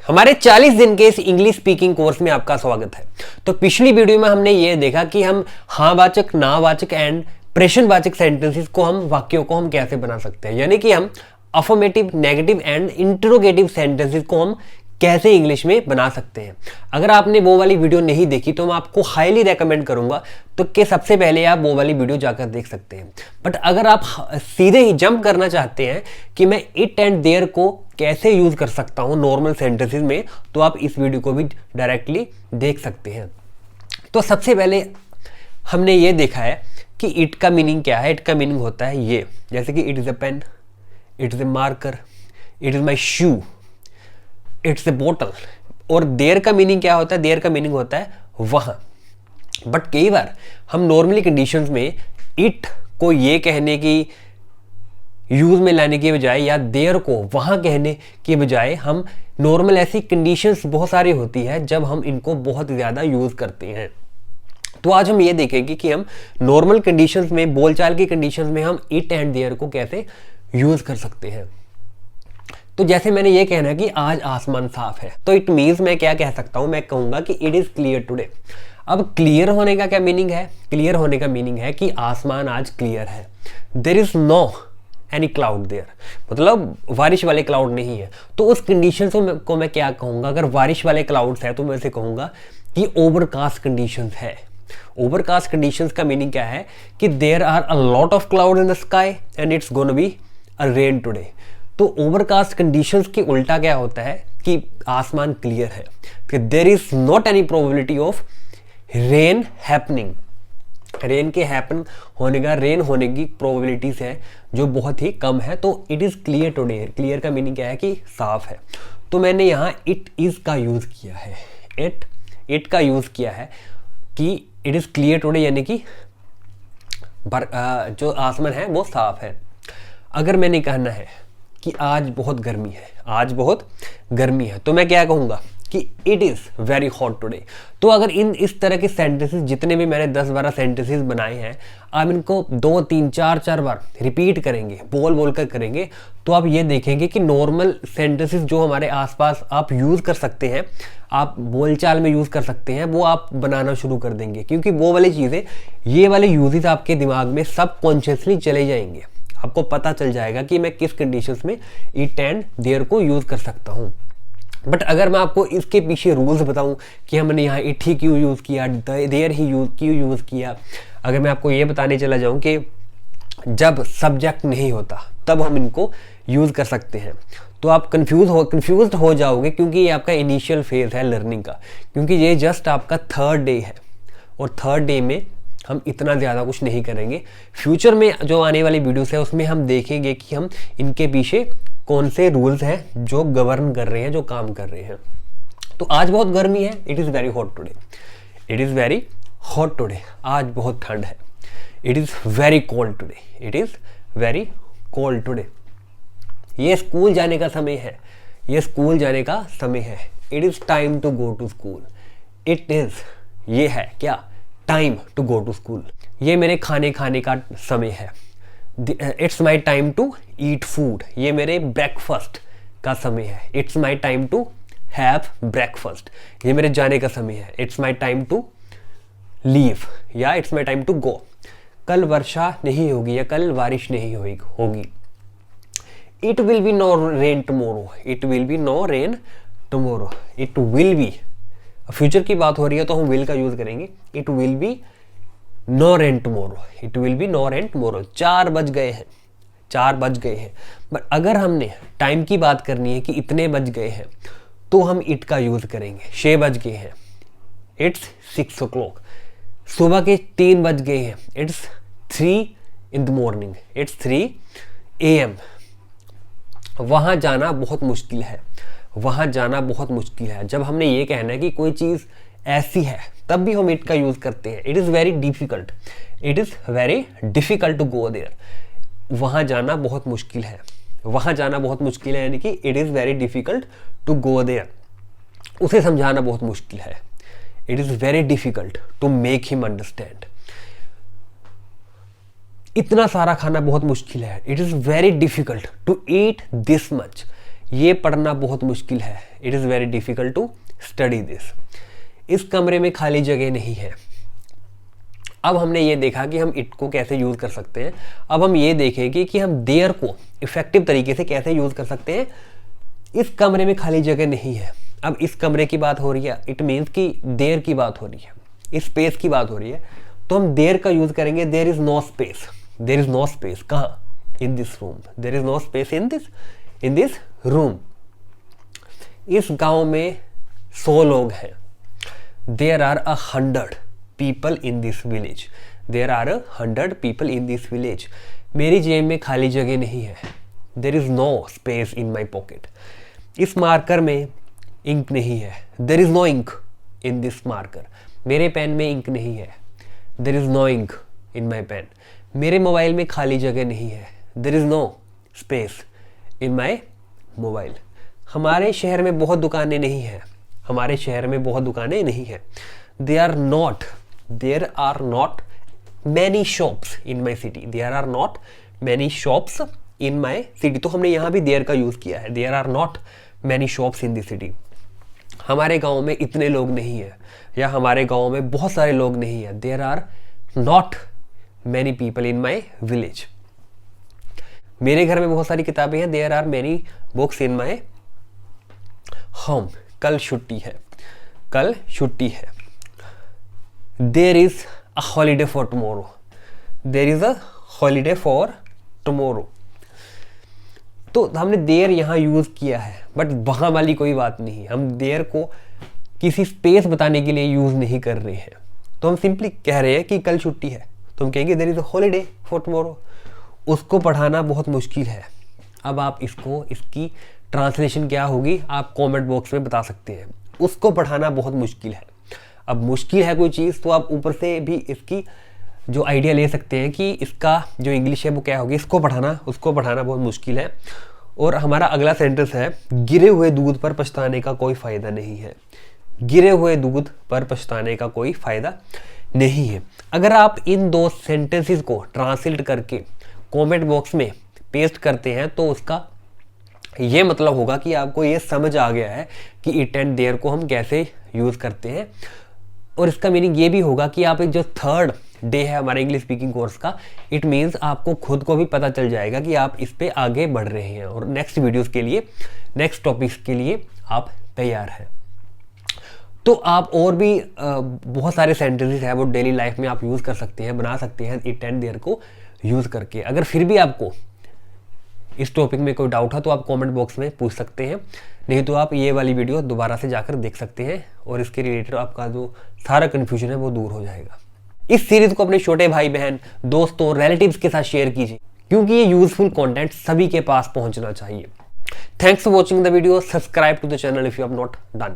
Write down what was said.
हमारे 40 दिन के इस इंग्लिश स्पीकिंग कोर्स में आपका स्वागत है। तो पिछली वीडियो में हमने ये देखा कि हम हाँ-वाचक, ना-वाचक एंड प्रश्नवाचक सेंटेंसेस को वाक्यों को हम कैसे बना सकते हैं, यानी कि हम affirmative, negative and interrogative sentences को हम कैसे इंग्लिश में बना सकते हैं। अगर आपने वो वाली वीडियो नहीं देखी तो मैं आपको हाईली रेकमेंड करूंगा तो कि सबसे पहले आप वो वाली वीडियो जाकर देख सकते हैं। बट अगर आप सीधे ही जंप करना चाहते हैं कि मैं इट एंड देयर को कैसे यूज कर सकता हूं नॉर्मल सेंटेंसेस में, तो आप इस वीडियो को भी डायरेक्टली देख सकते हैं। तो सबसे पहले हमने ये देखा है कि इट का मीनिंग क्या है। इट का मीनिंग होता है ये, जैसे कि it is a pen, it is a marker, it is my shoe, it's a bottle. और देयर का मीनिंग क्या होता है? देयर का मीनिंग होता है वहां। बट कई बार हम नॉर्मली कंडीशंस में इट को ये कहने की यूज में लाने के बजाय या देयर को वहां कहने के बजाय हम नॉर्मल ऐसी कंडीशंस बहुत सारी होती है जब हम इनको बहुत ज़्यादा यूज करते हैं। तो आज हम ये देखेंगे कि हम नॉर्मल कंडीशंस में, बोलचाल की कंडीशंस में हम इट एंड देयर को कैसे यूज कर सकते हैं। तो जैसे मैंने ये कहना है कि आज आसमान साफ है, तो इट मीन्स मैं क्या कह सकता हूं? मैं कहूंगा कि इट इज क्लियर टुडे। अब क्लियर होने का क्या मीनिंग है? क्लियर होने का मीनिंग है कि आसमान आज क्लियर है। There is no any cloud there, मतलब बारिश वाले क्लाउड नहीं है। तो उस कंडीशन को मैं क्या कहूंगा? अगर बारिश वाले क्लाउड्स है तो मैं इसे कहूंगा कि ओवरकास्ट कंडीशंस है। ओवरकास्ट कंडीशंस का मीनिंग क्या है? कि there are a lot of cloud in the sky and it's gonna be a rain today. तो ओवरकास्ट कंडीशंस के उल्टा क्या होता है कि आसमान क्लियर है, कि there is not any probability of rain happening. Rain के हैपन होने का, रेन होने की प्रोबेबिलिटीज है जो बहुत ही कम है। तो it is clear today, clear का मीनिंग क्या है? कि साफ है। तो मैंने यहाँ इट इज का यूज किया है, इट का यूज किया है कि इट इज क्लियर टुडे, यानी कि जो आसमान है वो साफ है। अगर मैंने कहना है कि आज बहुत गर्मी है, आज बहुत गर्मी है, तो मैं क्या कहूँगा? कि it is very hot today. तो अगर इस तरह के सेंटेंसेस, जितने भी मैंने 10-12 सेंटेंसेस बनाए हैं, आप इनको 2, 3, 4 बार रिपीट करेंगे, बोल कर करेंगे, तो आप ये देखेंगे कि नॉर्मल सेंटेंसेस जो हमारे आसपास आप यूज़ कर सकते हैं, आप बोलचाल में यूज़ कर सकते हैं, वो आप बनाना शुरू कर देंगे। क्योंकि वो वाली चीज़ें, ये वाले यूजेस आपके दिमाग में सबकॉन्शियसली चले जाएंगे। आपको पता चल जाएगा कि मैं किस कंडीशंस में इट एंड देयर को यूज कर सकता हूं। बट अगर मैं आपको इसके पीछे रूल्स बताऊं कि हमने यहाँ इट ही क्यों यूज किया, देयर ही क्यों यूज किया, अगर मैं आपको ये बताने चला जाऊं कि जब सब्जेक्ट नहीं होता तब हम इनको यूज कर सकते हैं, तो आप कंफ्यूज हो जाओगे, क्योंकि ये आपका इनिशियल फेज है लर्निंग का। क्योंकि ये जस्ट आपका 3rd डे है और 3rd डे में हम इतना ज़्यादा कुछ नहीं करेंगे। फ्यूचर में जो आने वाली वीडियोस है उसमें हम देखेंगे कि हम इनके पीछे कौन से रूल्स हैं जो गवर्न कर रहे हैं, जो काम कर रहे हैं। तो आज बहुत गर्मी है, it is very hot today. It is very hot today, आज बहुत ठंड है। It is very cold today, it is very cold today. ये स्कूल जाने का समय है, ये स्कूल जाने का समय है। It is time to go to school. It is, ये है क्या? Time to go to school. ये मेरे खाने का समय है। It's my time to eat food. ये मेरे ब्रेकफास्ट का समय है। It's my time to have breakfast. ये मेरे जाने का समय है। It's my time to leave या it's my time to go. कल वर्षा नहीं होगी या कल बारिश नहीं होगी। It will be no rain tomorrow. It will be no rain tomorrow. It will be, future की बात हो रही है तो हम विल का यूज करेंगे। It will be no rain tomorrow. It will be no rain tomorrow. 4 बज गए हैं, 4 बज गए हैं। बट अगर हमने टाइम की बात करनी है कि इतने बज गए हैं, तो हम इट का यूज करेंगे। 6 बज गए हैं, इट्स 6 o'clock। सुबह के 3 बज गए हैं, it's 3 in the morning। It's 3 AM। वहां जाना बहुत मुश्किल है, वहां जाना बहुत मुश्किल है। जब हमने ये कहना है कि कोई चीज़ ऐसी है, तब भी हम इट का यूज़ करते हैं। It is very difficult, it is very difficult to go there. वहाँ जाना बहुत मुश्किल है, वहाँ जाना बहुत मुश्किल है, यानी कि it is very difficult to go there. उसे समझाना बहुत मुश्किल है। It is very difficult to make him understand. इतना सारा खाना बहुत मुश्किल है। It is very difficult to eat this much. ये पढ़ना बहुत मुश्किल है, it is very difficult to study this. इस कमरे में खाली जगह नहीं है। अब हमने ये देखा कि हम इट को कैसे यूज़ कर सकते हैं। अब हम ये देखेंगे कि हम देयर को इफेक्टिव तरीके से कैसे यूज़ कर सकते हैं। इस कमरे में खाली जगह नहीं है। अब इस कमरे की बात हो रही है, इट मीन्स कि देयर की बात हो रही है, इस स्पेस की बात हो रही है, तो हम देयर का यूज़ करेंगे। There is no space, there is no space कहाँ? In this room, there is no space in this room. इस गांव में 100 लोग हैं। There are 100 people in this village. There are 100 people in this village. मेरी जेब में खाली जगह नहीं है। There is no space in my pocket. इस मार्कर में इंक नहीं है। There is no ink in this marker. मेरे पेन में इंक नहीं है। There is no ink in my pen. मेरे मोबाइल में खाली जगह नहीं है। There is no space in my mobile. हमारे शहर में बहुत दुकानें नहीं हैं। हमारे शहर में बहुत दुकानें नहीं हैं। There are not many shops in my city. There are not many shops in my city. तो हमने यहाँ भी there का यूज़ किया है। There are not many shops in the city. हमारे गांव में इतने लोग नहीं हैं, या हमारे गांव में बहुत सारे लोग नहीं हैं। There are not many people in my village. मेरे घर में बहुत सारी किताबें हैं। There are many books in my home. कल छुट्टी है, कल छुट्टी है। There is a holiday for tomorrow. There is a holiday for tomorrow. तो हमने देयर यहाँ यूज़ किया है, बट वहाँ वाली कोई बात नहीं। हम देयर को किसी स्पेस बताने के लिए यूज़ नहीं कर रहे हैं। तो हम सिंपली कह रहे हैं कि कल छुट्टी है, तो हम कहेंगे there is a holiday for tomorrow. उसको पढ़ाना बहुत मुश्किल है। अब आप इसकी ट्रांसलेशन क्या होगी आप कमेंट बॉक्स में बता सकते हैं। उसको पढ़ाना बहुत मुश्किल है। अब मुश्किल है कोई चीज़ तो आप ऊपर से भी इसकी जो आइडिया ले सकते हैं कि इसका जो इंग्लिश है वो क्या होगी। उसको पढ़ाना बहुत मुश्किल है। और हमारा अगला सेंटेंस है, गिरे हुए दूध पर पछताने का कोई फ़ायदा नहीं है। गिरे हुए दूध पर पछताने का कोई फ़ायदा नहीं है। अगर आप इन दो सेंटेंसेस को ट्रांसलेट करके कमेंट बॉक्स में पेस्ट करते हैं तो उसका ये मतलब होगा कि आपको ये समझ आ गया है कि इट एंड देयर को हम कैसे यूज़ करते हैं। और इसका मीनिंग ये भी होगा कि आप एक जो 3rd डे है हमारे इंग्लिश स्पीकिंग कोर्स का, इट मीन्स आपको खुद को भी पता चल जाएगा कि आप इस पे आगे बढ़ रहे हैं और नेक्स्ट वीडियोस के लिए, नेक्स्ट टॉपिक्स के लिए आप तैयार हैं। तो आप और भी बहुत सारे सेंटेंसेस हैं वो डेली लाइफ में आप यूज़ कर सकते हैं, बना सकते हैं इट एंड देयर को यूज़ करके। अगर फिर भी आपको इस टॉपिक में कोई डाउट है तो आप कमेंट बॉक्स में पूछ सकते हैं, नहीं तो आप ये वाली वीडियो दोबारा से जाकर देख सकते हैं और इसके रिलेटेड आपका जो सारा कन्फ्यूजन है वो दूर हो जाएगा। इस सीरीज को अपने छोटे भाई बहन, दोस्तों, रिलेटिव्स के साथ शेयर कीजिए क्योंकि ये यूजफुल कंटेंट सभी के पास पहुंचना चाहिए। Thanks for watching the video. Subscribe to the channel if you have not done.